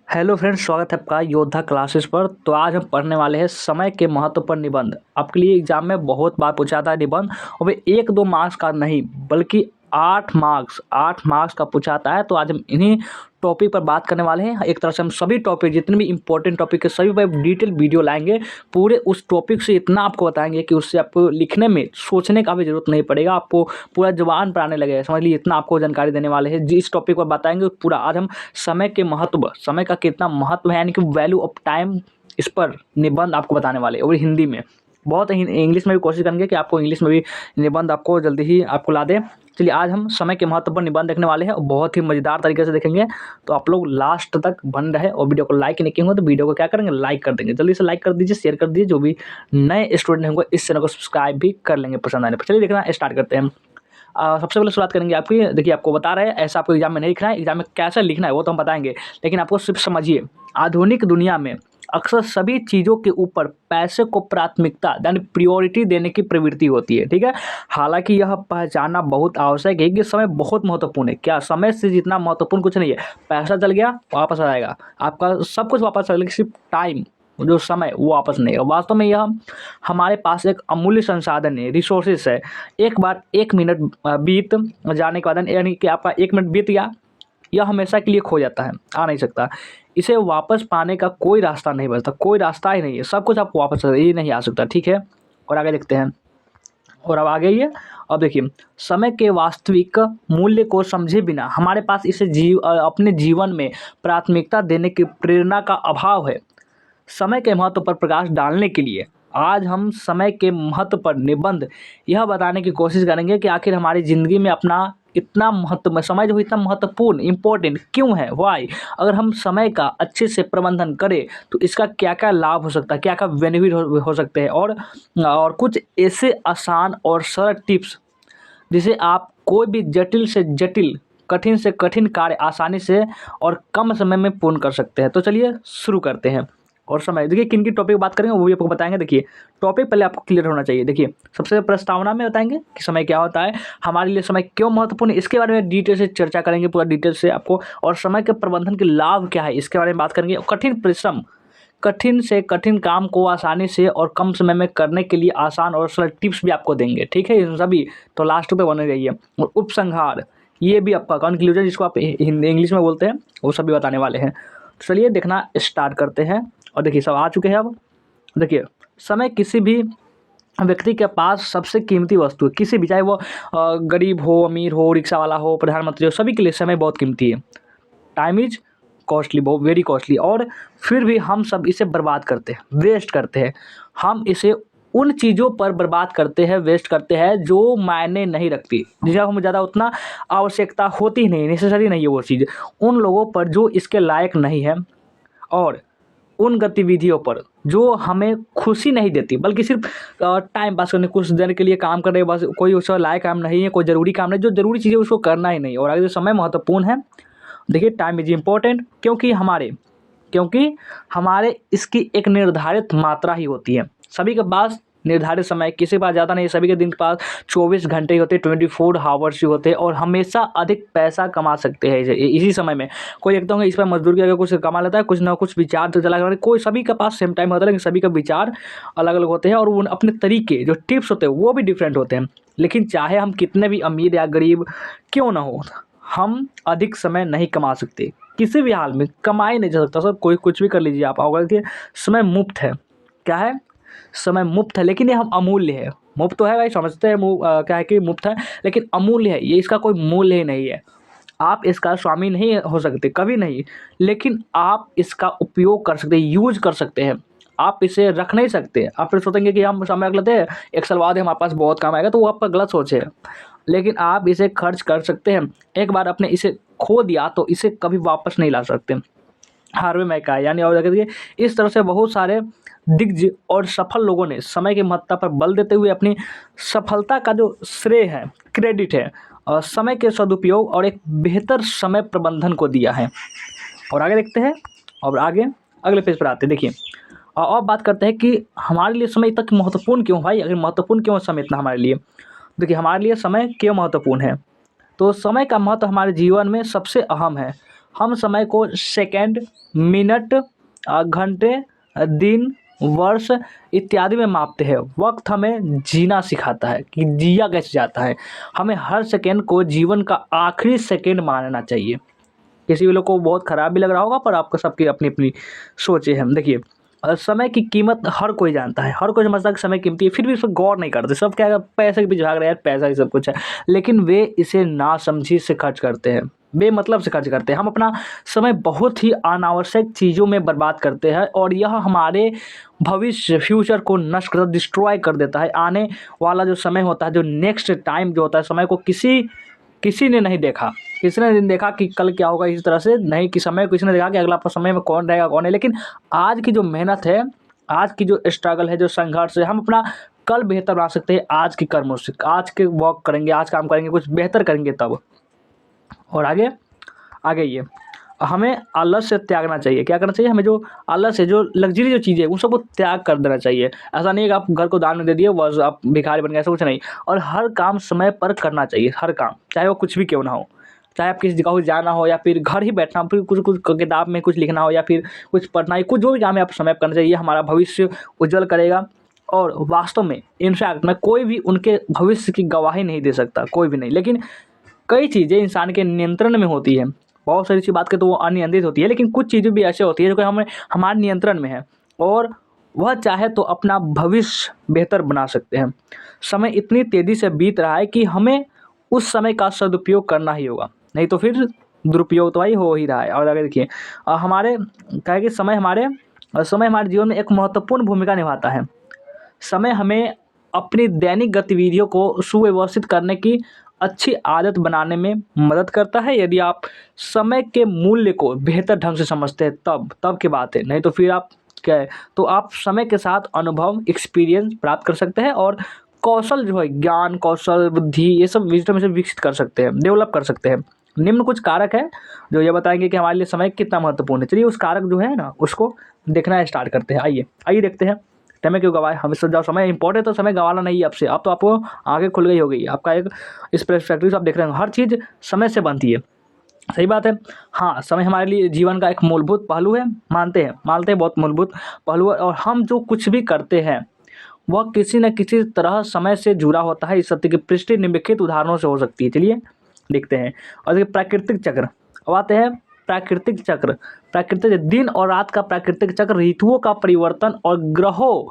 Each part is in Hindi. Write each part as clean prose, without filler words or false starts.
हेलो फ्रेंड्स, स्वागत है आपका योद्धा क्लासेस पर। तो आज हम पढ़ने वाले हैं समय के महत्व पर निबंध। आपके लिए एग्जाम में बहुत बार पूछा था निबंध, और वे 1-2 मार्क्स का नहीं बल्कि 8 मार्क्स का पूछाता है। तो आज हम इन्हीं टॉपिक पर बात करने वाले हैं। एक तरह से हम सभी टॉपिक, जितने भी इंपॉर्टेंट टॉपिक है, सभी पर डिटेल वीडियो लाएंगे। पूरे उस टॉपिक से इतना आपको बताएंगे कि उससे आपको लिखने में सोचने का भी जरूरत नहीं पड़ेगा, आपको पूरा जुबान पर आने लगेगा। समझ लीजिए, इतना आपको जानकारी देने वाले हैं। जिस टॉपिक पर बताएंगे पूरा, आज हम समय के महत्व, समय का कितना महत्व है, यानी कि वैल्यू ऑफ टाइम, इस पर निबंध आपको बताने वाले, और हिंदी में। बहुत इंग्लिश में भी कोशिश करेंगे कि आपको इंग्लिश में भी निबंध आपको जल्दी ही आपको ला दें। चलिए, आज हम समय के महत्व पर निबंध देखने वाले हैं और बहुत ही मज़ेदार तरीके से देखेंगे। तो आप लोग लास्ट तक बन रहे, और वीडियो को लाइक नहीं किए होंगे तो वीडियो को क्या करेंगे, लाइक कर देंगे। जल्दी से लाइक कर दीजिए, शेयर कर दीजिए। जो भी नए स्टूडेंट होंगे इस चैनल को सब्सक्राइब भी कर लेंगे पसंद आने पर। चलिए, देखना स्टार्ट करते हैं। सबसे पहले शुरुआत करेंगे आपकी। देखिए, आपको बता रहे हैं, ऐसा आपको एग्जाम में नहीं लिखना है। एग्जाम में कैसे लिखना है वो तो हम बताएंगे, लेकिन आपको सिर्फ समझिए। आधुनिक दुनिया में अक्सर सभी चीज़ों के ऊपर पैसे को प्राथमिकता यानी प्रियोरिटी देने की प्रवृत्ति होती है। ठीक है, हालांकि यह पहचानना बहुत आवश्यक है कि समय बहुत महत्वपूर्ण है। क्या समय से जितना महत्वपूर्ण कुछ नहीं है। पैसा चल गया वापस आ जाएगा, आपका सब कुछ वापस आ जाएगा, सिर्फ टाइम, जो समय, वो वापस नहीं है। वास्तव में यह हमारे पास एक अमूल्य संसाधन है, रिसोर्सेस है। एक बार 1 मिनट बीत जाने के बाद, यानी कि आपका 1 मिनट बीत गया, यह हमेशा के लिए खो जाता है, आ नहीं सकता। इसे वापस पाने का कोई रास्ता नहीं बचता, कोई रास्ता ही नहीं है। सब कुछ आपको वापस ये नहीं आ सकता। ठीक है, और आगे देखते हैं। और अब आगे ये, अब देखिए, समय के वास्तविक मूल्य को समझे बिना हमारे पास इसे अपने जीवन में प्राथमिकता देने की प्रेरणा का अभाव है। समय के महत्व पर प्रकाश डालने के लिए आज हम समय के महत्व पर निबंध यह बताने की कोशिश करेंगे कि आखिर हमारी ज़िंदगी में अपना इतना महत्व, समय जो इतना महत्वपूर्ण, इम्पोर्टेंट क्यों है, वाई। अगर हम समय का अच्छे से प्रबंधन करें तो इसका क्या क्या लाभ हो सकता है, क्या क्या बेनिफिट हो सकते हैं, और कुछ ऐसे आसान और सरल टिप्स जिसे आप कोई भी जटिल से जटिल, कठिन से कठिन कार्य आसानी से और कम समय में पूर्ण कर सकते हैं। तो चलिए शुरू करते हैं। और समय, देखिए किन की टॉपिक की बात करेंगे वो भी आपको बताएंगे। देखिए, टॉपिक पहले आपको क्लियर होना चाहिए। देखिए, सबसे प्रस्तावना में बताएंगे कि समय क्या होता है, हमारे लिए समय क्यों महत्वपूर्ण है, इसके बारे में डिटेल से चर्चा करेंगे, पूरा डिटेल से आपको। और समय के प्रबंधन के लाभ क्या है, इसके बारे में बात करेंगे। कठिन परिश्रम, कठिन से कठिन काम को आसानी से और कम समय में करने के लिए आसान और सरल टिप्स भी आपको देंगे। ठीक है, ये सभी तो लास्ट पे बने रहिए। और उपसंहार, ये भी आपका कंक्लूजन, जिसको आप इंग्लिश में बोलते हैं, वो सभी बताने वाले हैं। तो चलिए देखना स्टार्ट करते हैं। और देखिए, सब आ चुके हैं अब। देखिए, समय किसी भी व्यक्ति के पास सबसे कीमती वस्तु है। किसी भी, चाहे वो गरीब हो, अमीर हो, रिक्शा वाला हो, प्रधानमंत्री हो, सभी के लिए समय बहुत कीमती है। टाइम इज कॉस्टली, बहुत वेरी कॉस्टली। और फिर भी हम सब इसे बर्बाद करते हैं, वेस्ट करते हैं। हम इसे उन चीज़ों पर बर्बाद करते हैं, वेस्ट करते हैं जो मायने नहीं रखती, जिसे हमें ज़्यादा उतना आवश्यकता होती ही नहीं, नेसेसरी नहीं है वो चीज़। उन लोगों पर जो इसके लायक नहीं है, और उन गतिविधियों पर जो हमें खुशी नहीं देती, बल्कि सिर्फ टाइम पास करने, कुछ देर के लिए काम कर रहे, बस कोई उसका लायक काम नहीं है, कोई ज़रूरी काम नहीं, जो ज़रूरी चीज़ें उसको करना ही नहीं। और अगर जो समय महत्वपूर्ण है, देखिए टाइम इज इम्पोर्टेंट, क्योंकि हमारे इसकी एक निर्धारित मात्रा ही होती है। सभी के पास निर्धारित समय, किसी के पास ज़्यादा नहीं, सभी के दिन के पास 24 घंटे ही होते हैं, 24 आवर्स ही होते हैं, और हमेशा अधिक पैसा कमा सकते हैं इसी समय में। कोई देखता होगा इस पर मजदूरी करके कुछ कमा लेता है, कुछ ना कुछ विचार तो चला, कोई, सभी के पास सेम टाइम होता है, लेकिन सभी का विचार अलग अलग होते हैं, और उन अपने तरीके, जो टिप्स होते हैं वो भी डिफरेंट होते हैं। लेकिन चाहे हम कितने भी अमीर या गरीब क्यों ना हो, हम अधिक समय नहीं कमा सकते, किसी भी हाल में कमा ही नहीं जा सकता। सर, कोई कुछ भी कर लीजिए आप, अगर कि समय मुफ्त है। क्या है, समय मुफ्त है, लेकिन ये हम अमूल्य है। मुफ्त तो है भाई, समझते हैं, क्या है कि मुफ्त है, लेकिन अमूल्य है, ये इसका कोई मूल्य ही नहीं है। आप इसका स्वामी नहीं हो सकते, कभी नहीं, लेकिन आप इसका उपयोग कर सकते हैं, यूज कर सकते हैं। आप इसे रख नहीं सकते। आप फिर सोचेंगे कि हम समय रख लेते हैं, 1 साल बाद हमारे पास बहुत काम आएगा, तो वो आपका गलत सोच है। लेकिन आप इसे खर्च कर सकते हैं। एक बार आपने इसे खो दिया तो इसे कभी वापस नहीं ला सकते। हार्वे मैका, यानी और देखिए, इस तरह से बहुत सारे दिग्गज और सफल लोगों ने समय की महत्ता पर बल देते हुए अपनी सफलता का जो श्रेय है, क्रेडिट है, समय के सदुपयोग और एक बेहतर समय प्रबंधन को दिया है। और आगे देखते हैं, और आगे अगले पेज पर आते हैं। देखिए, और बात करते हैं कि हमारे लिए समय इतना महत्वपूर्ण क्यों भाई, अगर महत्वपूर्ण क्यों है समय इतना हमारे लिए। देखिए, हमारे लिए समय क्यों महत्वपूर्ण है, तो समय का महत्व हमारे जीवन में सबसे अहम है। हम समय को सेकंड, मिनट, घंटे, दिन, वर्ष इत्यादि में मापते हैं। वक्त हमें जीना सिखाता है कि जिया कैसे जाता है। हमें हर सेकंड को जीवन का आखिरी सेकंड मानना चाहिए। किसी भी लोग को बहुत ख़राब भी लग रहा होगा, पर आपको सबकी अपनी अपनी सोचें हैं। देखिए, समय की कीमत हर कोई जानता है, हर कोई समझता है कि समय कीमती है, फिर भी इस पर गौर नहीं करते। सब क्या है, पैसे के पीछे भाग रहे हैं, यार पैसा ही सब कुछ है, लेकिन वे इसे नासमझी से खर्च करते हैं, बेमतलब से खर्च करते हैं। हम अपना समय बहुत ही अनावश्यक चीज़ों में बर्बाद करते हैं और यह हमारे भविष्य, फ्यूचर को नष्ट कर, डिस्ट्रॉय कर देता है। आने वाला जो समय होता है, जो नेक्स्ट टाइम जो होता है, समय को किसी ने नहीं देखा, किसी ने नहीं देखा कि कल क्या होगा, इस तरह से नहीं कि समय को किसी ने देखा कि अगला समय में कौन रहेगा कौन नहीं। लेकिन आज की जो मेहनत है, आज की जो स्ट्रगल है, जो संघर्ष है, हम अपना कल बेहतर बना सकते हैं आज के कर्मों से। आज के वर्क करेंगे, आज काम करेंगे, कुछ बेहतर करेंगे तब। और आगे ये हमें आलस से त्यागना चाहिए। क्या करना चाहिए? हमें जो आलस है, जो लग्जरी जो चीज़ें है, उन सबको त्याग कर देना चाहिए। ऐसा नहीं है कि आप घर को दान में दे दिए बस आप भिखारी बन गए, ऐसा कुछ नहीं। और हर काम समय पर करना चाहिए, हर काम, चाहे वो कुछ भी क्यों ना हो। चाहे आप किसी जगह को जाना हो या फिर घर ही बैठना हो, फिर कुछ किताब में कुछ लिखना हो या फिर कुछ पढ़ना है, कुछ जो भी काम है आप समय पर करना चाहिए। हमारा भविष्य उज्जवल करेगा। और वास्तव में इनफैक्ट मैं कोई भी उनके भविष्य की गवाही नहीं दे सकता, कोई भी नहीं। लेकिन कई चीज़ें इंसान के नियंत्रण में होती हैं। बहुत सारी सी बात करें तो वो अनियंत्रित होती है, लेकिन कुछ चीज़ें भी ऐसे होती है जो कि हमारे नियंत्रण में है और वह चाहे तो अपना भविष्य बेहतर बना सकते हैं। समय इतनी तेज़ी से बीत रहा है कि हमें उस समय का सदुपयोग करना ही होगा, नहीं तो फिर दुरुपयोग तो भाई हो ही रहा है। और आगे देखिए, हमारे क्या है कि समय हमारे जीवन में एक महत्वपूर्ण भूमिका निभाता है। समय हमें अपनी दैनिक गतिविधियों को सुव्यवस्थित करने की अच्छी आदत बनाने में मदद करता है। यदि आप समय के मूल्य को बेहतर ढंग से समझते हैं तब की बात है, नहीं तो फिर आप क्या है, तो आप समय के साथ अनुभव, एक्सपीरियंस प्राप्त कर सकते हैं और कौशल जो है, ज्ञान, कौशल, बुद्धि, ये सब विजडम से विकसित कर सकते हैं, डेवलप कर सकते हैं। निम्न कुछ कारक है जो ये बताएंगे कि हमारे लिए समय कितना महत्वपूर्ण है। चलिए उस कारक जो है ना, उसको देखना स्टार्ट करते हैं। आइए देखते हैं। समय क्यों गवाए? हमें जब समय इंपॉर्टेंट तो समय गंवाना नहीं है आपसे। अब तो आपको आगे खुल गई होगी, आपका एक इस पर्सपेक्टिव से आप देख रहे हैं, हर चीज़ समय से बनती है। सही बात है। हाँ, समय हमारे लिए जीवन का एक मूलभूत पहलू है, मानते हैं बहुत मूलभूत पहलू है। और हम जो कुछ भी करते हैं वह किसी न किसी तरह समय से जुड़ा होता है। इस सत्य की पुष्टि निम्नलिखित उदाहरणों से हो सकती है। चलिए देखते हैं। और देखिए, प्राकृतिक चक्र। अब आते हैं प्राकृतिक चक्र। प्राकृतिक दिन और रात का प्राकृतिक चक्र, ऋतुओं का परिवर्तन और ग्रहों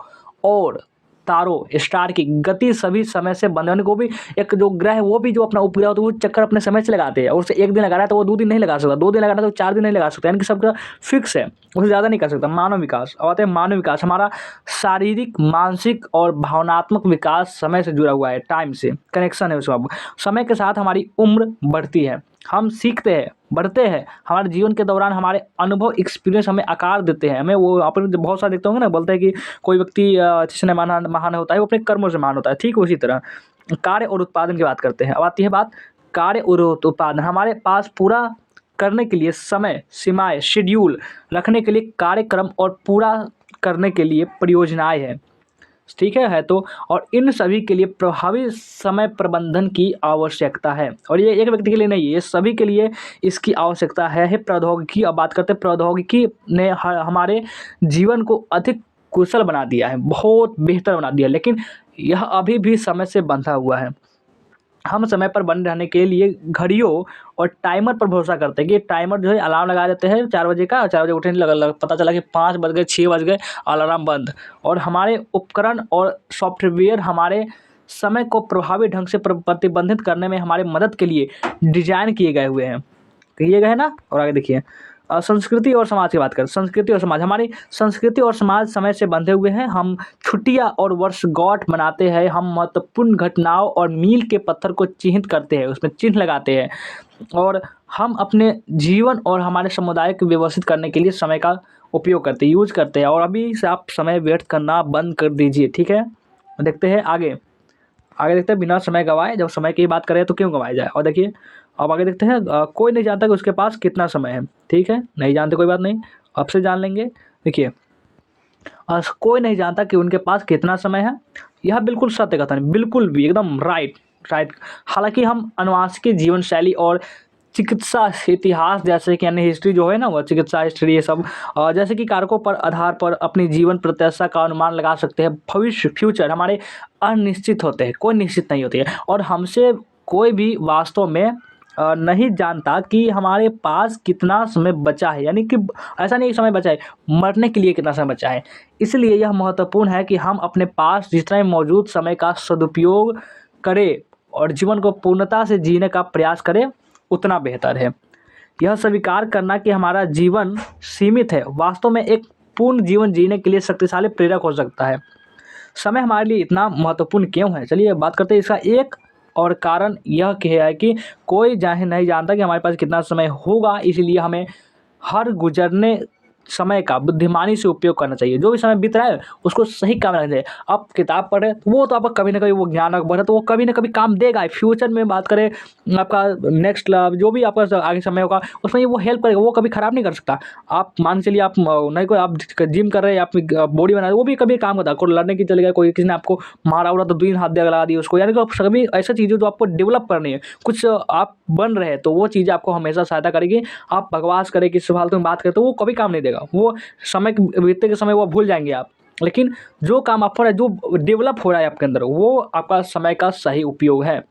और तारों, स्टार की गति सभी समय से बंधे होने को भी, एक जो ग्रह है वो भी जो अपना उपग्रह होता है वो चक्कर अपने समय से लगाते हैं। और उसे एक दिन लगा रहा है तो वो 2 दिन नहीं लगा सकता, 2 दिन लगा रहा है तो 4 दिन नहीं लगा सकता, यानी कि सबका फिक्स है, उससे ज़्यादा नहीं कर सकता। मानव विकास। अब आते हैं मानव विकास। हमारा शारीरिक, मानसिक और भावनात्मक विकास समय से जुड़ा हुआ है, टाइम से कनेक्शन है उसका। समय के साथ हमारी उम्र बढ़ती है, हम सीखते हैं, बढ़ते हैं। हमारे जीवन के दौरान हमारे अनुभव, एक्सपीरियंस हमें आकार देते हैं। हमें वो अपन बहुत सारे देखते होंगे ना, बोलते हैं कि कोई व्यक्ति जिसने महान होता है वो अपने कर्मों से महान होता है। ठीक उसी तरह कार्य और उत्पादन की बात करते हैं। अब आती है बात कार्य और उत्पादन। हमारे पास पूरा करने के लिए समय सीमाएं, शेड्यूल रखने के लिए कार्यक्रम और पूरा करने के लिए परियोजनाएं हैं। ठीक है तो और इन सभी के लिए प्रभावी समय प्रबंधन की आवश्यकता है। और ये एक व्यक्ति के लिए नहीं है, ये सभी के लिए इसकी आवश्यकता है। प्रौद्योगिकी, अब बात करते हैं, प्रौद्योगिकी ने हमारे जीवन को अधिक कुशल बना दिया है, बहुत बेहतर बना दिया है, लेकिन यह अभी भी समय से बंधा हुआ है। हम समय पर बने रहने के लिए घड़ियों और टाइमर पर भरोसा करते हैं कि टाइमर जो है अलार्म लगा देते हैं 4 बजे का, 4 बजे उठने लगा, पता चला कि 5 बज गए, 6 बज गए, अलार्म बंद। और हमारे उपकरण और सॉफ्टवेयर हमारे समय को प्रभावी ढंग से प्रतिबंधित करने में हमारे मदद के लिए डिजाइन किए गए हुए हैं, किए गए हैं ना। और आगे देखिए, संस्कृति और समाज की बात करें। संस्कृति और समाज, हमारी संस्कृति और समाज समय से बंधे हुए हैं। हम छुट्टियां और वर्षगांठ मनाते हैं, हम महत्वपूर्ण घटनाओं और मील के पत्थर को चिन्हित करते हैं, उसमें चिन्ह लगाते हैं। और हम अपने जीवन और हमारे समुदाय को व्यवस्थित करने के लिए समय का उपयोग करते हैं, यूज करते हैं। और अभी से आप समय व्यर्थ करना बंद कर दीजिए, ठीक है। देखते हैं आगे देखते हैं, बिना समय गंवाए। जब समय की बात करें तो क्यों गंवाया जाए। और देखिए अब आगे देखते हैं, कोई नहीं जानता कि उसके पास कितना समय है। ठीक है, नहीं जानते, कोई बात नहीं, आपसे जान लेंगे। देखिए, कोई नहीं जानता कि उनके पास कितना समय है। यह बिल्कुल सत्य कथन है, बिल्कुल भी एकदम राइट। हालांकि हम अनुवांशिक जीवन शैली और चिकित्सा इतिहास जैसे कि यानी हिस्ट्री जो है ना, वो चिकित्सा हिस्ट्री ये सब जैसे कि कारकों पर आधार पर अपनी जीवन प्रत्याशा का अनुमान लगा सकते हैं। भविष्य फ्यूचर हमारे अनिश्चित होते हैं, कोई निश्चित नहीं होती है, और हमसे कोई भी वास्तव में नहीं जानता कि हमारे पास कितना समय बचा है, यानी कि ऐसा नहीं समय बचा है, मरने के लिए कितना समय बचा है। इसलिए यह महत्वपूर्ण है कि हम अपने पास जितना भी मौजूद समय का सदुपयोग करें और जीवन को पूर्णता से जीने का प्रयास करें, उतना बेहतर है। यह स्वीकार करना कि हमारा जीवन सीमित है, वास्तव में एक पूर्ण जीवन जीने के लिए शक्तिशाली प्रेरक हो सकता है। समय हमारे लिए इतना महत्वपूर्ण क्यों है? चलिए बात करते हैं इसका। एक और कारण यह है कि कोई नहीं जानता कि हमारे पास कितना समय होगा, इसलिए हमें हर गुजरने समय का बुद्धिमानी से उपयोग करना चाहिए। जो भी समय बीत रहा है उसको सही काम में लगाना चाहिए। आप किताब पढ़ रहे हैं तो वो तो आपका कभी ना कभी वो ज्ञान बढ़ा तो वो कभी ना कभी काम देगा ही। फ्यूचर में बात करें, आपका नेक्स्ट जो भी आपका आगे समय होगा उसमें वो हेल्प करेगा, वो कभी ख़राब नहीं कर सकता। आप मान चलिए आप नहीं कोई आप जिम कर रहे हैं, आप बॉडी बना रहे हैं, वो भी कभी काम करता है। कोई लड़ने की चले गए, कोई किसी ने आपको मारा उड़ा तो 2 हाथ दे लगा दिए उसको, यानी कि आप सभी ऐसी चीज़ें जो आपको डेवलप करनी है, कुछ आप बन रहे हैं तो वो चीज़ें आपको हमेशा सहायता करेगी। आप बकवास करें, किसी फालतू में बात करें तो वो कभी काम नहीं देगा। वो समय के बीतते के समय वो भूल जाएंगे आप। लेकिन जो काम आप कर रहे हैं, जो डेवलप हो रहा है आपके अंदर, वो आपका समय का सही उपयोग है।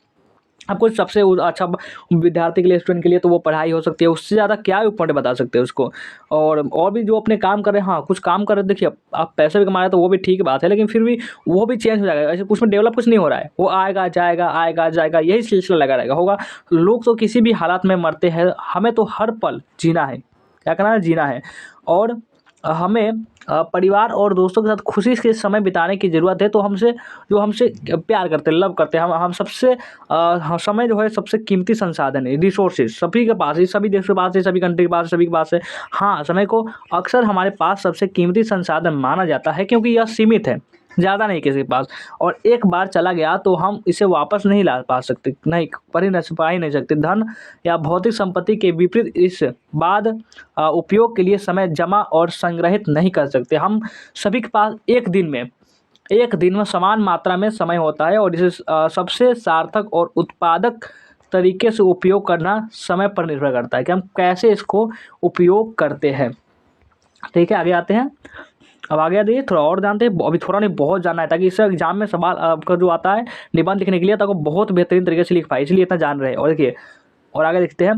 आपको सबसे अच्छा विद्यार्थी के लिए, स्टूडेंट के लिए तो वो पढ़ाई हो सकती है, उससे ज़्यादा क्या इम्पोर्टेंट बता सकते हैं उसको। और भी जो अपने काम कर रहे हैं, हाँ कुछ काम कर रहे हैं, देखिए आप पैसे भी कमा रहे हैं तो वो भी ठीक बात है, लेकिन फिर भी वो भी चेंज हो जाएगा। ऐसे उसमें डेवलप कुछ नहीं हो रहा है, वो आएगा जाएगा आएगा जाएगा, यही सिलसिला लगा रहेगा होगा। लोग तो किसी भी हालात में मरते हैं, हमें तो हर पल जीना है। क्या करना है? जीना है। और हमें परिवार और दोस्तों के साथ खुशी से समय बिताने की ज़रूरत है। तो जो हमसे प्यार करते हैं, लव करते हैं, हम सबसे समय जो है सबसे कीमती संसाधन है, रिसोर्सेज सभी के पास है, सभी देश के पास है, सभी कंट्री के पास है, सभी के पास है। हाँ, समय को अक्सर हमारे पास सबसे कीमती संसाधन माना जाता है, क्योंकि यह सीमित है, ज़्यादा नहीं किसी के पास, और एक बार चला गया तो हम इसे वापस नहीं ला पा सकते, नहीं पा ही नहीं सकते। धन या भौतिक संपत्ति के विपरीत इस बाद उपयोग के लिए समय जमा और संग्रहित नहीं कर सकते। हम सभी के पास एक दिन में समान मात्रा में समय होता है, और इसे सबसे सार्थक और उत्पादक तरीके से उपयोग करना समय पर निर्भर करता है कि हम कैसे इसको उपयोग करते हैं। ठीक है, आगे आते हैं। अब आगे देखिए, थोड़ा और जानते हैं, अभी थोड़ा नहीं बहुत जानना है, ताकि इस एग्जाम में सवाल आपका जो आता है निबंध लिखने के लिए, ताकि बहुत बेहतरीन तरीके से लिख पाए, इसलिए इतना जान रहे हैं। और देखिए, और आगे देखते हैं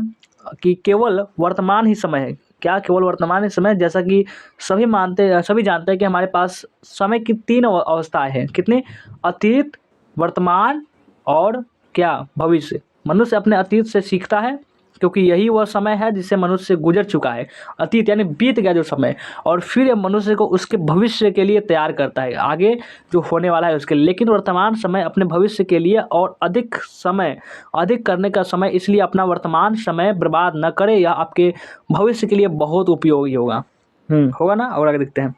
कि केवल वर्तमान ही समय है। क्या केवल वर्तमान ही समय? जैसा कि सभी जानते हैं कि हमारे पास समय की 3 अवस्थाएं हैं। कितनी? अतीत, वर्तमान और क्या? भविष्य। मनुष्य अपने अतीत से सीखता है, क्योंकि यही वह समय है जिससे मनुष्य गुजर चुका है। अतीत यानी बीत गया जो समय, और फिर यह मनुष्य को उसके भविष्य के लिए तैयार करता है, आगे जो होने वाला है उसके लिए। लेकिन वर्तमान समय अपने भविष्य के लिए और अधिक करने का समय, इसलिए अपना वर्तमान समय बर्बाद न करें, यह आपके भविष्य के लिए बहुत उपयोगी होगा। होगा ना? और आगे देखते हैं।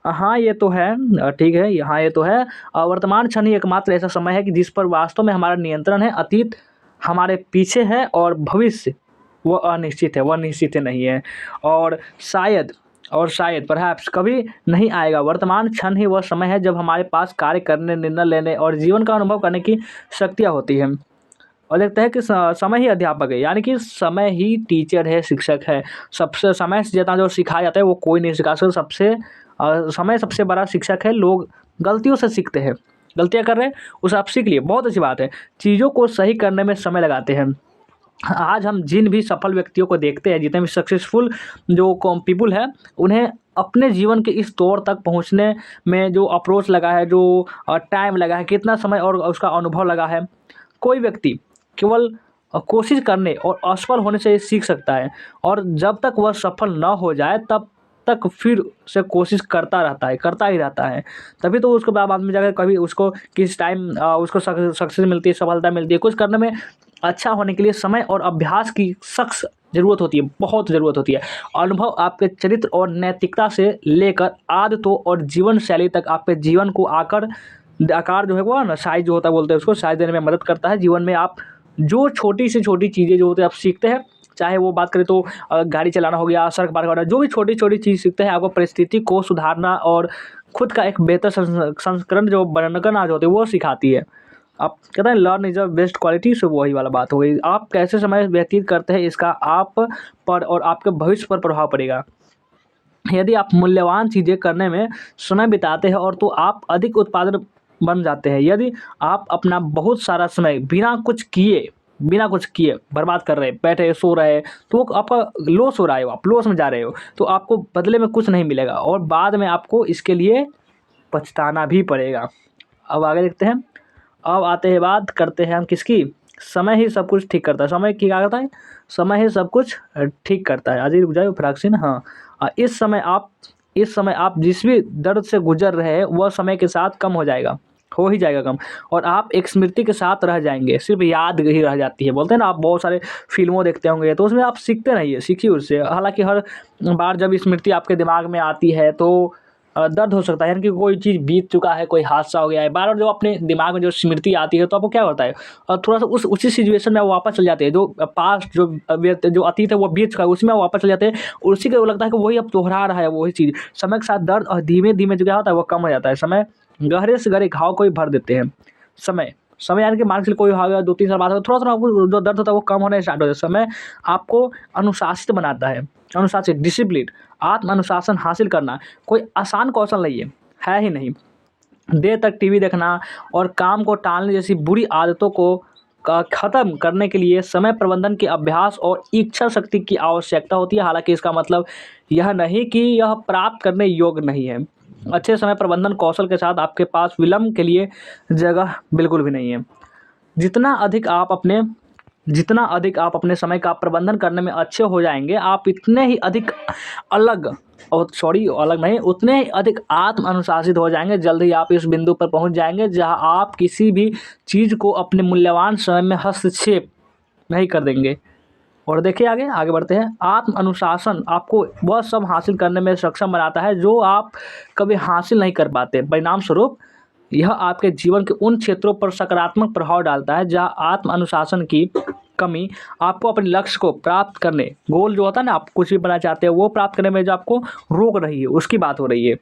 हाँ ये तो है, ठीक है, हाँ ये तो है। वर्तमान क्षण ही एकमात्र ऐसा समय है कि जिस पर वास्तव में हमारा नियंत्रण है। अतीत हमारे पीछे है और भविष्य वो अनिश्चित है, वह निश्चित नहीं है, और शायद परहैप्स कभी नहीं आएगा। वर्तमान क्षण ही वह समय है जब हमारे पास कार्य करने, निर्णय लेने और जीवन का अनुभव करने की शक्तियाँ होती हैं। और देखते हैं कि समय ही अध्यापक है, यानी कि समय ही टीचर है, शिक्षक है। सबसे समय से ज़्यादा जो सिखाया जाता है वो कोई नहीं सिखा सकता। समय सबसे बड़ा शिक्षक है। लोग गलतियों से सीखते हैं, गलतियाँ कर रहे हैं उसे आप सीख लिए, बहुत अच्छी बात है। चीज़ों को सही करने में समय लगाते हैं। आज हम जिन भी सफल व्यक्तियों को देखते हैं, जितने भी सक्सेसफुल जो पीपल है, उन्हें अपने जीवन के इस दौर तक पहुंचने में जो अप्रोच लगा है, जो टाइम लगा है, कितना समय और उसका अनुभव लगा है। कोई व्यक्ति केवल कोशिश करने और असफल होने से सीख सकता है, और जब तक वह सफल न हो जाए तब तक फिर से कोशिश करता ही रहता है। तभी तो उसको बाद में जाकर कभी उसको किस टाइम उसको सक्सेस मिलती है, सफलता मिलती है। कुछ करने में अच्छा होने के लिए समय और अभ्यास की सख्त ज़रूरत होती है, बहुत ज़रूरत होती है। अनुभव आपके चरित्र और नैतिकता से लेकर आदतों और जीवन शैली तक आपके जीवन को आकार जो है वो ना, साइज जो होता है बोलते हैं उसको, साइज देने में मदद करता है। जीवन में आप जो छोटी से छोटी चीज़ें जो होती है आप सीखते हैं, चाहे वो बात करें तो गाड़ी चलाना हो गया, सड़क पार करना, जो भी छोटी छोटी चीज़ सीखते हैं, आपको परिस्थिति को सुधारना और खुद का एक बेहतर संस्करण जो बनना जो होती है वो सिखाती है। आप कहते हैं learn is a best quality, so वही वाला बात हो गई। आप कैसे समय व्यतीत करते हैं इसका आप पर और आपके भविष्य पर प्रभाव पड़ेगा। यदि आप मूल्यवान चीज़ें करने में समय बिताते हैं और तो आप अधिक उत्पादक बन जाते हैं। यदि आप अपना बहुत सारा समय बिना कुछ किए बर्बाद कर रहे हैं, बैठे सो रहे हैं, तो वो आपका लॉस हो रहा है, आप लॉस में जा रहे हो, तो आपको बदले में कुछ नहीं मिलेगा और बाद में आपको इसके लिए पछताना भी पड़ेगा। अब आगे देखते हैं। अब आते हैं, बात करते हैं हम किसकी, समय ही सब कुछ ठीक करता है। समय की क्या करता है, समय ही सब कुछ ठीक करता है। अजी रुक जाओ फ्रैक्शन, हाँ। इस समय आप जिस भी दर्द से गुजर रहे हैं वह समय के साथ कम हो जाएगा, हो ही जाएगा कम, और आप एक स्मृति के साथ रह जाएंगे, सिर्फ याद ही रह जाती है। बोलते हैं ना, आप बहुत सारे फिल्मों देखते होंगे तो उसमें आप सीखते रहिए, सीखिए उससे। हालांकि हर बार जब स्मृति आपके दिमाग में आती है तो दर्द हो सकता है, यानी कि कोई चीज़ बीत चुका है, कोई हादसा हो गया है, बार बार जो अपने दिमाग में जो स्मृति आती है तो आपको क्या होता है, और थोड़ा सा उसी सिचुएशन में वो वापस चल जाते हैं। जो पास्ट जो अतीत है वो बीत चुका है, उसमें वो वापस चले जाते हैं, और उसी को लगता है कि वही अब दोहरा रहा है वही चीज़। समय के साथ दर्द और धीमे धीमे जो क्या होता है वो कम हो जाता है। समय गहरे से गहरे घाव को भी भर देते हैं। समय समय यानी कि मान के चलिए कोई हो गया 2-3 साल बाद थोड़ा सा आपको जो दर्द होता है वो कम होने स्टार्ट हो जाता है। समय आपको अनुशासित बनाता है, अनुशासित, डिसिप्लिन, आत्म अनुशासन हासिल करना कोई आसान कौशल नहीं है ही नहीं। देर तक टीवी देखना और काम को टालने जैसी बुरी आदतों को ख़त्म करने के लिए समय प्रबंधन के अभ्यास और इच्छा शक्ति की आवश्यकता होती है। हालांकि इसका मतलब यह नहीं कि यह प्राप्त करने योग्य नहीं है। अच्छे समय प्रबंधन कौशल के साथ आपके पास विलंब के लिए जगह बिल्कुल भी नहीं है। जितना अधिक आप अपने जितना अधिक आप अपने समय का प्रबंधन करने में अच्छे हो जाएंगे, आप इतने ही अधिक अलग नहीं, उतने ही अधिक आत्म अनुशासित हो जाएंगे। जल्द ही आप इस बिंदु पर पहुंच जाएंगे जहां आप किसी भी चीज़ को अपने मूल्यवान समय में हस्तक्षेप नहीं कर देंगे। और देखिए आगे आगे बढ़ते हैं। आत्म अनुशासन आपको वह सब हासिल करने में सक्षम बनाता है जो आप कभी हासिल नहीं कर पाते। परिणाम स्वरूप यह आपके जीवन के उन क्षेत्रों पर सकारात्मक प्रभाव डालता है जहां आत्म अनुशासन की कमी आपको अपने लक्ष्य को प्राप्त करने, गोल जो होता है ना, आप कुछ भी बनना चाहते हैं वो प्राप्त करने में जो आपको रोक रही है, उसकी बात हो रही है।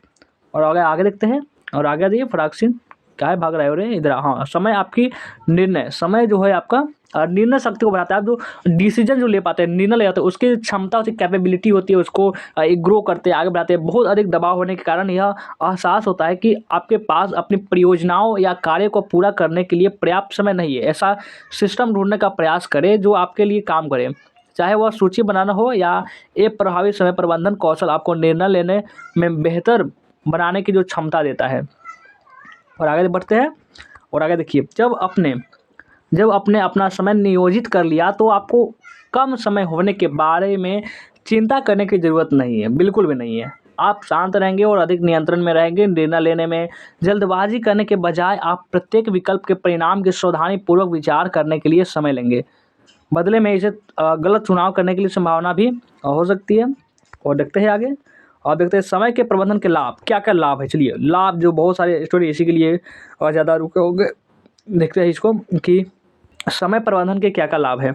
और आगे आगे देखते हैं। और आगे देखिए फ्रैक्शन, क्या है भाग रहे हो रे इधर, हाँ। समय आपकी समय जो है आपका निर्णय शक्ति को बढ़ाता है। आप जो डिसीजन जो ले पाते हैं, निर्णय ले जाते हैं, उसकी क्षमता, उसकी कैपेबिलिटी होती है, उसको एक ग्रो करते हैं, आगे बढ़ाते हैं। बहुत अधिक दबाव होने के कारण यह एहसास होता है कि आपके पास अपनी परियोजनाओं या कार्य को पूरा करने के लिए पर्याप्त समय नहीं है। ऐसा सिस्टम ढूंढने का प्रयास करें जो आपके लिए काम करे, चाहे वह सूची बनाना हो या एक प्रभावी समय प्रबंधन कौशल आपको निर्णय लेने में बेहतर बनाने की जो क्षमता देता है। और आगे बढ़ते हैं। और आगे देखिए, जब आपने अपना समय नियोजित कर लिया तो आपको कम समय होने के बारे में चिंता करने की ज़रूरत नहीं है, बिल्कुल भी नहीं है। आप शांत रहेंगे और अधिक नियंत्रण में रहेंगे। निर्णय लेने में जल्दबाजी करने के बजाय आप प्रत्येक विकल्प के परिणाम के सावधानीपूर्वक विचार करने के लिए समय लेंगे। बदले में इसे गलत चुनाव करने के लिए संभावना भी हो सकती है। और देखते हैं आगे। और देखते हैं समय के प्रबंधन के लाभ, क्या क्या लाभ है। चलिए, लाभ जो बहुत सारे स्टोरी इसी के लिए और ज़्यादा रुके होंगे, देखते हैं इसको कि समय प्रबंधन के क्या क्या लाभ है।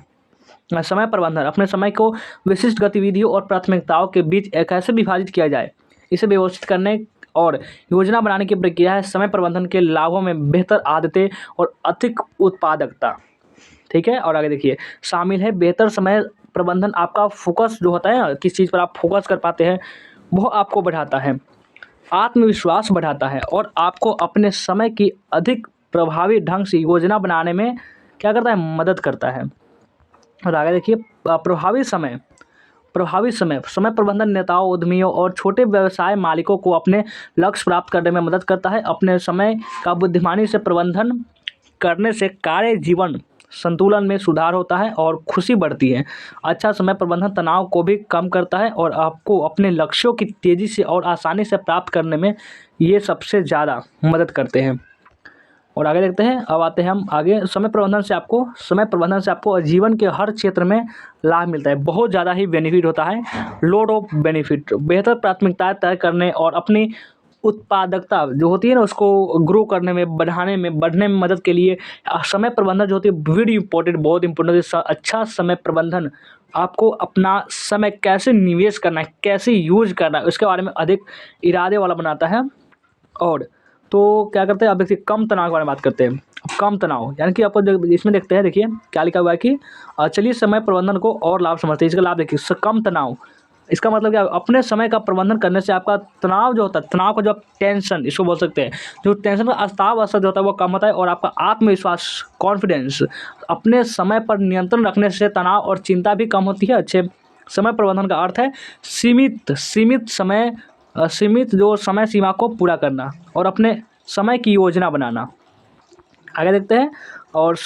समय प्रबंधन, अपने समय को विशिष्ट गतिविधियों और प्राथमिकताओं के बीच कैसे विभाजित किया जाए, इसे व्यवस्थित करने और योजना बनाने की प्रक्रिया है। समय प्रबंधन के लाभों में बेहतर आदतें और अधिक उत्पादकता, ठीक है। और आगे देखिए, शामिल है बेहतर समय प्रबंधन आपका फोकस जो होता है ना, किस चीज़ पर आप फोकस कर पाते हैं वो आपको बढ़ाता है, आत्मविश्वास बढ़ाता है और आपको अपने समय की अधिक प्रभावी ढंग से योजना बनाने में क्या करता है, मदद करता है। और आगे देखिए, समय प्रबंधन नेताओं, उद्यमियों और छोटे व्यवसाय मालिकों को अपने लक्ष्य प्राप्त करने में मदद करता है। अपने समय का बुद्धिमानी से प्रबंधन करने से कार्य जीवन संतुलन में सुधार होता है और खुशी बढ़ती है। अच्छा समय प्रबंधन तनाव को भी कम करता है और आपको अपने लक्ष्यों की तेज़ी से और आसानी से प्राप्त करने में ये सबसे ज़्यादा मदद करते हैं। और आगे देखते हैं। अब आते हैं हम आगे। समय प्रबंधन से आपको जीवन के हर क्षेत्र में लाभ मिलता है, बहुत ज़्यादा ही बेनिफिट होता है। लोड ऑफ बेनिफिट, बेहतर प्राथमिकताएं तय करने और अपनी उत्पादकता जो होती है ना उसको ग्रो करने में, बढ़ने में मदद के लिए समय प्रबंधन जो होती है वेरी इंपॉर्टेंट, बहुत इंपॉर्टेंट। अच्छा समय प्रबंधन आपको अपना समय कैसे निवेश करना है, कैसे यूज करना है, उसके बारे में अधिक इरादे वाला बनाता है। और तो क्या करते हैं, अब देखिए कम तनाव के बारे में बात करते हैं। अब कम तनाव यानी कि आपको इसमें देखते हैं, देखिए क्या लिखा हुआ है कि चलिए समय प्रबंधन को और लाभ समझते हैं। इसका लाभ देखिए, कम तनाव, इसका मतलब क्या, अपने समय का प्रबंधन करने से आपका तनाव जो होता है, तनाव का जो टेंशन इसको बोल सकते हैं, जो टेंशन का अस्ताव असर जो होता है वो कम होता है, और आपका आत्मविश्वास, कॉन्फिडेंस, अपने समय पर नियंत्रण रखने से तनाव और चिंता भी कम होती है। अच्छे समय प्रबंधन का अर्थ है सीमित जो समय सीमा को पूरा करना और अपने समय की योजना बनाना। आगे देखते हैं, और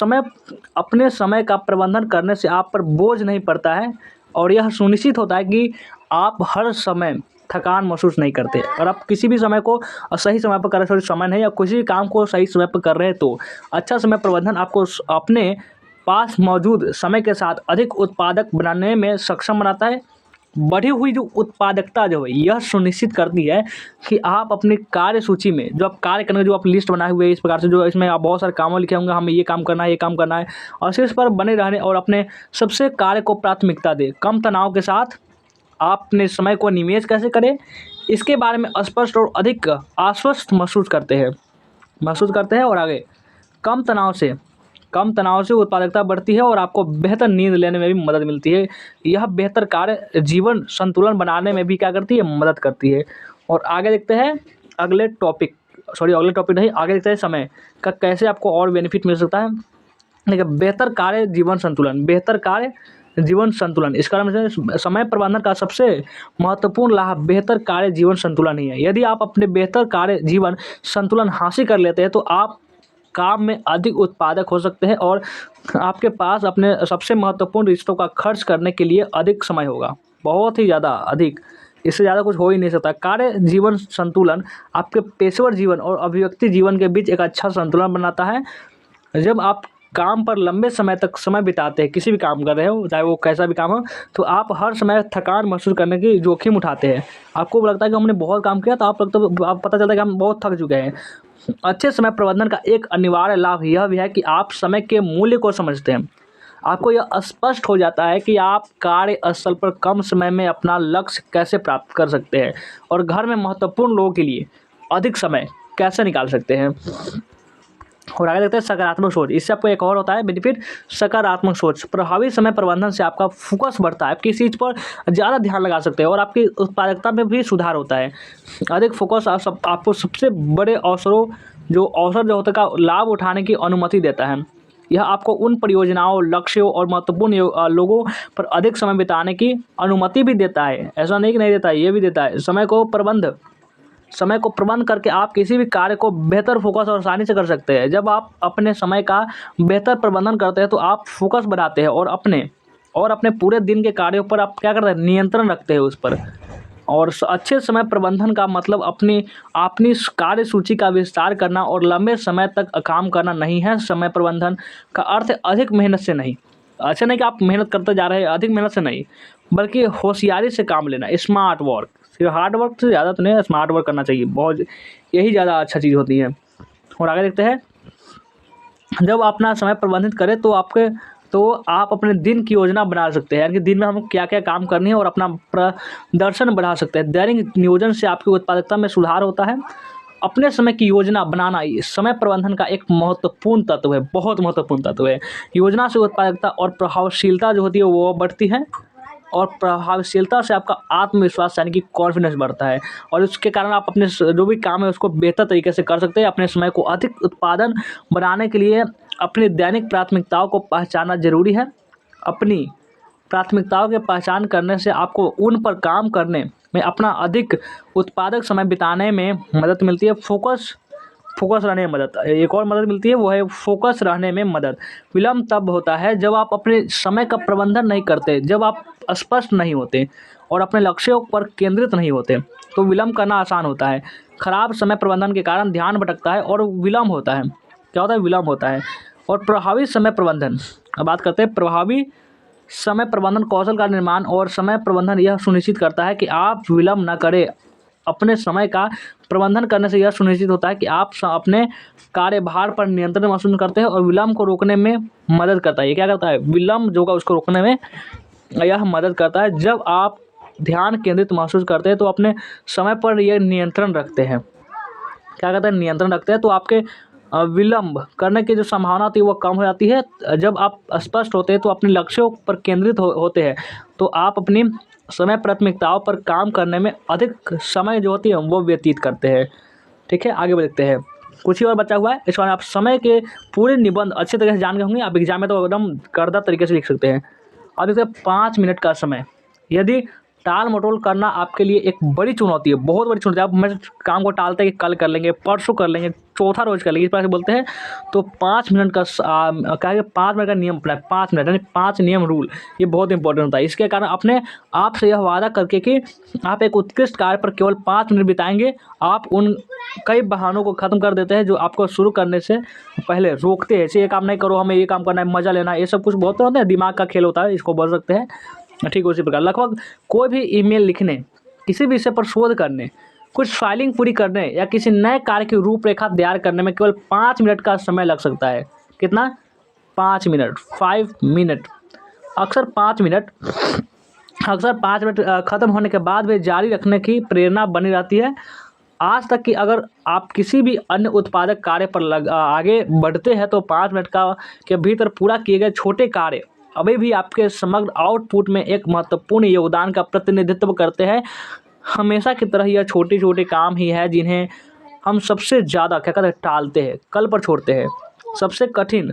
अपने समय का प्रबंधन करने से आप पर बोझ नहीं पड़ता है, और यह सुनिश्चित होता है कि आप हर समय थकान महसूस नहीं करते। और आप किसी भी समय को सही समय पर कर रहे, समय नहीं, या किसी भी काम को सही समय पर कर रहे हैं, तो अच्छा समय प्रबंधन आपको अपने पास मौजूद समय के साथ अधिक उत्पादक बनाने में सक्षम बनाता है। बढ़ी हुई जो उत्पादकता जो है, यह सुनिश्चित करती है कि आप अपनी कार्य सूची में जो आप कार्य करने, जो आप लिस्ट बनाए हुए हैं इस प्रकार से, जो इसमें आप बहुत सारे कामों लिखे होंगे, हमें ये काम करना है, ये काम करना है, और सिर्फ इस पर बने रहने और अपने सबसे कार्य को प्राथमिकता दें। कम तनाव के साथ आप अपने समय को निवेश कैसे करें, इसके बारे में स्पष्ट और अधिक आश्वस्त महसूस करते हैं। और आगे, कम तनाव से उत्पादकता बढ़ती है और आपको बेहतर नींद लेने में भी मदद मिलती है। यह बेहतर कार्य जीवन संतुलन बनाने में भी क्या करती है, मदद करती है। और आगे देखते हैं अगले टॉपिक नहीं, आगे देखते हैं समय का कैसे आपको और बेनिफिट मिल सकता है। देखिए, बेहतर कार्य जीवन संतुलन, इस कारण से समय प्रबंधन का सबसे महत्वपूर्ण लाभ बेहतर कार्य जीवन संतुलन ही है। यदि आप अपने बेहतर कार्य जीवन संतुलन हासिल कर लेते हैं तो आप काम में अधिक उत्पादक हो सकते हैं, और आपके पास अपने सबसे महत्वपूर्ण रिश्तों का खर्च करने के लिए अधिक समय होगा, बहुत ही ज़्यादा अधिक, इससे ज़्यादा कुछ हो ही नहीं सकता। कार्य जीवन संतुलन आपके पेशेवर जीवन और अभिव्यक्ति जीवन के बीच एक अच्छा संतुलन बनाता है। जब आप काम पर लंबे समय तक समय बिताते हैं, किसी भी काम कर रहे हो, चाहे वो कैसा भी काम हो, तो आप हर समय थकान महसूस करने की जोखिम उठाते हैं। आपको लगता है कि हमने बहुत काम किया, तो आप पता चलता है कि हम बहुत थक चुके हैं। अच्छे समय प्रबंधन का एक अनिवार्य लाभ यह भी है कि आप समय के मूल्य को समझते हैं। आपको यह स्पष्ट हो जाता है कि आप कार्यस्थल पर कम समय में अपना लक्ष्य कैसे प्राप्त कर सकते हैं, और घर में महत्वपूर्ण लोगों के लिए अधिक समय कैसे निकाल सकते हैं। और आगे देखते हैं सकारात्मक सोच, इससे आपको एक और होता है बेनिफिट, सकारात्मक सोच। प्रभावी समय प्रबंधन से आपका फोकस बढ़ता है, आप किसी चीज़ पर ज़्यादा ध्यान लगा सकते हैं, और आपकी उत्पादकता में भी सुधार होता है। अधिक फोकस आपको सबसे बड़े अवसर जो होता है का लाभ उठाने की अनुमति देता है। यह आपको उन परियोजनाओं, लक्ष्यों और महत्वपूर्ण लोगों पर अधिक समय बिताने की अनुमति भी देता है। ऐसा नहीं कि नहीं देता है, ये भी देता है। समय को प्रबंध करके आप किसी भी कार्य को बेहतर फोकस और आसानी से कर सकते हैं। जब आप अपने समय का बेहतर प्रबंधन करते हैं तो आप फोकस बढ़ाते हैं, और अपने पूरे दिन के कार्यों पर आप क्या करते हैं, नियंत्रण रखते हैं उस पर। और अच्छे समय प्रबंधन का मतलब अपनी कार्य सूची का विस्तार करना और लंबे समय तक काम करना नहीं है। समय प्रबंधन का अर्थ है अधिक मेहनत से नहीं। ऐसा नहीं कि आप मेहनत करते जा रहे हैं, अधिक मेहनत से नहीं, बल्कि होशियारी से काम लेना, स्मार्ट वर्क। सिर्फ हार्ड वर्क से ज़्यादा तो नहीं, स्मार्ट वर्क करना चाहिए, बहुत, यही ज़्यादा अच्छा चीज़ होती है। और आगे देखते हैं, जब अपना समय प्रबंधित करें तो आप अपने दिन की योजना बना सकते हैं, यानी कि दिन में हम क्या क्या काम करनी है, और अपना प्रदर्शन बढ़ा सकते हैं। दैनिक नियोजन से आपकी उत्पादकता में सुधार होता है। अपने समय की योजना बनाना ये समय प्रबंधन का एक महत्वपूर्ण तत्व है, बहुत महत्वपूर्ण तत्व है। योजना से उत्पादकता और प्रभावशीलता जो होती है वो बढ़ती है, और प्रभावशीलता से आपका आत्मविश्वास यानी कि कॉन्फिडेंस बढ़ता है, और उसके कारण आप अपने जो भी काम है उसको बेहतर तरीके से कर सकते हैं। अपने समय को अधिक उत्पादन बनाने के लिए अपनी दैनिक प्राथमिकताओं को पहचानना ज़रूरी है। अपनी प्राथमिकताओं की पहचान करने से आपको उन पर काम करने में अपना अधिक उत्पादक समय बिताने में मदद मिलती है। फोकस रहने में मदद, एक और मदद मिलती है, वो है फोकस रहने में मदद। विलंब तब होता है जब आप अपने समय का प्रबंधन नहीं करते, जब आप स्पष्ट नहीं होते और अपने लक्ष्यों पर केंद्रित नहीं होते, तो विलंब करना आसान होता है। खराब समय प्रबंधन के कारण ध्यान भटकता है और विलंब होता है। क्या होता है, विलंब होता है। और प्रभावी समय प्रबंधन, अब बात करते हैं प्रभावी समय प्रबंधन कौशल का निर्माण। और समय प्रबंधन यह सुनिश्चित करता है कि आप विलंब न करें। अपने समय का प्रबंधन करने से यह सुनिश्चित होता है कि आप अपने कार्यभार पर नियंत्रण महसूस करते हैं, और विलंब को रोकने में मदद करता है। ये क्या करता है, विलंब जो होगा उसको रोकने में यह मदद करता है। जब आप ध्यान केंद्रित महसूस करते हैं तो अपने समय पर यह नियंत्रण रखते हैं। क्या कहते हैं, नियंत्रण रखते हैं, तो आपके विलंब करने की जो संभावना होती है वो कम हो जाती है। जब आप स्पष्ट होते हैं तो अपने लक्ष्यों पर केंद्रित होते हैं, तो आप अपनी समय प्राथमिकताओं पर काम करने में अधिक समय जो होती है वो व्यतीत करते हैं। ठीक है, आगे बढ़ते हैं। कुछ ही और बचा हुआ है, इस बार आप समय के पूरे निबंध अच्छे तरीके से जान गए होंगे। आप एग्जाम में तो एकदम करदा तरीके से लिख सकते हैं। अब देखते हैं 5 मिनट का समय। यदि टाल-मटोल करना आपके लिए एक बड़ी चुनौती है, बहुत बड़ी चुनौती है, आप हमेशा काम को टालते हैं कि कल कर लेंगे, परसों कर लेंगे, चौथा रोज़ कर लेंगे, इस प्रकार से बोलते हैं, तो 5 मिनट का क्या है कि 5 मिनट का नियम अपनाएँ, 5 मिनट यानी 5 नियम रूल, ये बहुत इंपॉर्टेंट होता है। इसके कारण अपने आप से यह वादा करके कि आप एक उत्कृष्ट कार्य पर केवल 5 मिनट बिताएँगे, आप उन कई बहानों को ख़त्म कर देते हैं जो आपको शुरू करने से पहले रोकते हैं। ऐसे ये काम नहीं करो, हमें ये काम करना है, मज़ा लेना है, ये सब कुछ बहुत होता है, दिमाग का खेल होता है, इसको बोल सकते हैं। ठीक उसी प्रकार लगभग कोई भी ईमेल लिखने, किसी भी विषय पर शोध करने, कुछ फाइलिंग पूरी करने या किसी नए कार्य की रूपरेखा तैयार करने में केवल 5 मिनट का समय लग सकता है। कितना? 5 मिनट, 5 मिनट। अक्सर 5 मिनट ख़त्म होने के बाद भी जारी रखने की प्रेरणा बनी रहती है। आज तक कि अगर आप किसी भी अन्य उत्पादक कार्य पर आगे बढ़ते हैं तो 5 मिनट के भीतर पूरा किए गए छोटे कार्य अभी भी आपके समग्र आउटपुट में एक महत्वपूर्ण योगदान का प्रतिनिधित्व करते हैं। हमेशा की तरह यह छोटे-छोटे काम ही है जिन्हें हम सबसे ज़्यादा क्या कहते हैं टालते हैं, कल पर छोड़ते हैं। सबसे कठिन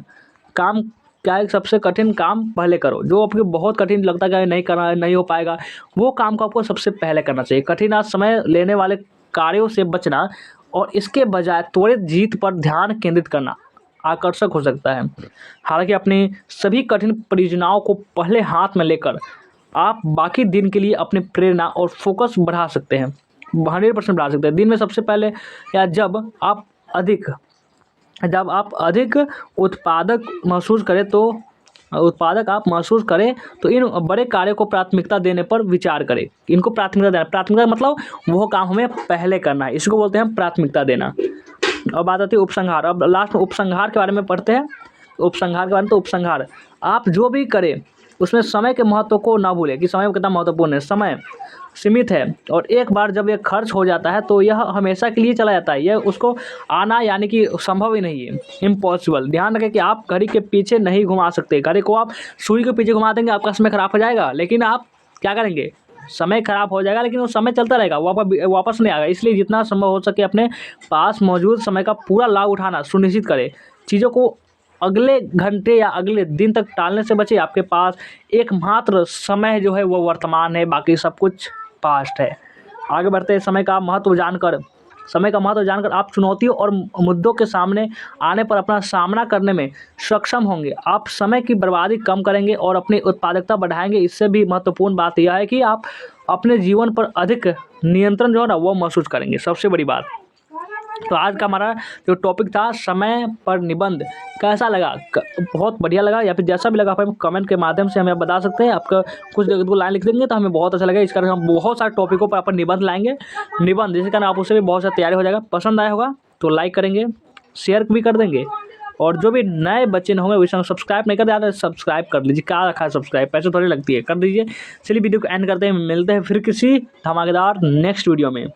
काम क्या है? सबसे कठिन काम पहले करो। जो आपको बहुत कठिन लगता है कि नहीं करना है, नहीं हो पाएगा, वो काम को आपको सबसे पहले करना चाहिए। कठिन और समय लेने वाले कार्यों से बचना और इसके बजाय त्वरित जीत पर ध्यान केंद्रित करना आकर्षक हो सकता है। हालाँकि अपनी सभी कठिन परियोजनाओं को पहले हाथ में लेकर आप बाकी दिन के लिए अपनी प्रेरणा और फ़ोकस बढ़ा सकते हैं, 100% बढ़ा सकते हैं। दिन में सबसे पहले या जब आप अधिक उत्पादक आप महसूस करें तो इन बड़े कार्यों को प्राथमिकता देने पर विचार करें। इनको प्राथमिकता देना, प्राथमिकता मतलब वो काम हमें पहले करना है, इसको बोलते हैं प्राथमिकता देना। अब बात आती है उपसंहार। अब लास्ट में उपसंहार के बारे में पढ़ते हैं। उपसंहार आप जो भी करें उसमें समय के महत्व को ना भूलें कि समय कितना महत्वपूर्ण है। समय सीमित है और एक बार जब ये खर्च हो जाता है तो यह हमेशा के लिए चला जाता है, यह उसको आना यानी कि संभव ही नहीं है, इम्पॉसिबल। ध्यान रखें कि आप घड़ी के पीछे नहीं घुमा सकते। घड़ी को आप सुई के पीछे घुमा देंगे, आपका समय खराब हो जाएगा, लेकिन आप क्या करेंगे, समय खराब हो जाएगा लेकिन वो समय चलता रहेगा, वापस नहीं आएगा। इसलिए जितना संभव हो सके अपने पास मौजूद समय का पूरा लाभ उठाना सुनिश्चित करें। चीज़ों को अगले घंटे या अगले दिन तक टालने से बचे। आपके पास एकमात्र समय जो है वो वर्तमान है, बाकी सब कुछ पास्ट है। आगे बढ़ते हैं। समय का महत्व जानकर आप चुनौतियों और मुद्दों के सामने आने पर अपना सामना करने में सक्षम होंगे। आप समय की बर्बादी कम करेंगे और अपनी उत्पादकता बढ़ाएंगे। इससे भी महत्वपूर्ण बात यह है कि आप अपने जीवन पर अधिक नियंत्रण जो है ना वो महसूस करेंगे, सबसे बड़ी बात। तो आज का हमारा जो टॉपिक था समय पर निबंध, कैसा लगा? बहुत बढ़िया लगा या फिर जैसा भी लगा आप हमें कमेंट के माध्यम से हमें बता सकते हैं। आपका कुछ दो लाइन लिख देंगे तो हमें बहुत अच्छा लगेगा। इस कारण हम बहुत सारे टॉपिकों पर अपन निबंध लाएंगे, जिसके कारण आप उससे भी बहुत सारी तैयारी हो जाएगा। पसंद आया होगा तो लाइक करेंगे, शेयर भी कर देंगे, और जो भी नए बच्चे होंगे वो चैनल सब्सक्राइब नहीं करते, सब्सक्राइब कर लीजिए। क्या रखा है सब्सक्राइब, पैसे थोड़ी लगती है, कर दीजिए। चलिए वीडियो को एंड करते हैं, मिलते हैं फिर किसी धमाकेदार नेक्स्ट वीडियो में।